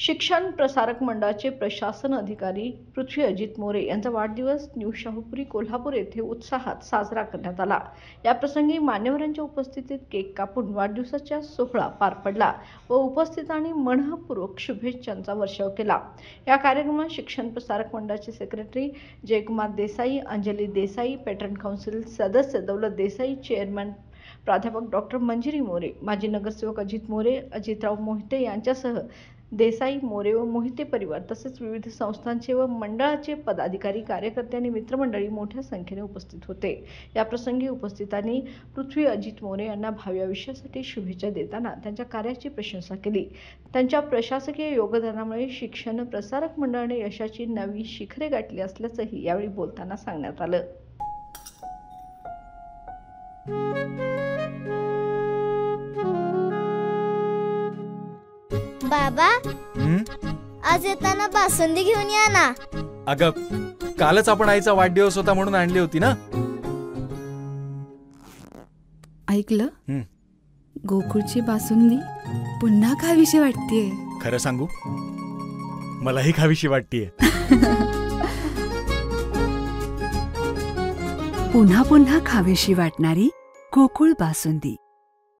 शिक्षण प्रसारक मंडळाचे प्रशासन अधिकारी पृथ्वी अजित मोरे यांचा वाढदिवस न्यू शाहूपुरी कोल्हापूर येथे उत्साहात साजरा करण्यात आला। या प्रसंगी मान्यवरांच्या उपस्थितीत केक कापून वाढदिवसाचा सोहळा पार पडला व उपस्थितांनी मनःपूर्वक शुभेच्छांचा वर्षाव केला। या कार्यक्रमात शिक्षण प्रसारक मंडळाचे secretary Jaykumar Desai, Anjali Desai, patron council सदस्य दौलत देसाई, चेअरमन प्राध्यापक डॉक्टर मंजिरी मोरे, माजी नगरसेवक अजित मोरे, अजितराव मोहिते यांच्यासह देसाई, मोरे व मोहिते परिवार तसेच विविध संस्थांचे व मंडळाचे पदाधिकारी, कार्यकर्ते आणि मित्रमंडळी मोठ्या संख्येने उपस्थित होते। या प्रसंगी उपस्थितांनी पृथ्वी अजित मोरे यांना भावी आयुष्यासाठी शुभेच्छा देताना त्यांच्या कार्याची प्रशंसा केली। त्यांच्या प्रशासकीय योगदानामुळे शिक्षण प्रसारक मंडळाने यशाची नवी शिखरे गाठली असल्याचंही यावेळी बोलताना सांगण्यात आलं। बाबा, आज येताना बासुंदी घेऊन या ना। अगं, कालच आपण आईचा वाढदिवस होता म्हणून आणली होती ना। ऐकलं, गोकुळची बासुंदी पुन्हा खावीशी वाटतेय। खरं सांगू, मलाही खावीशी वाटतेय। पुन्हा पुन्हा खावीशी वाटणारी गोकुळ बासुंदी।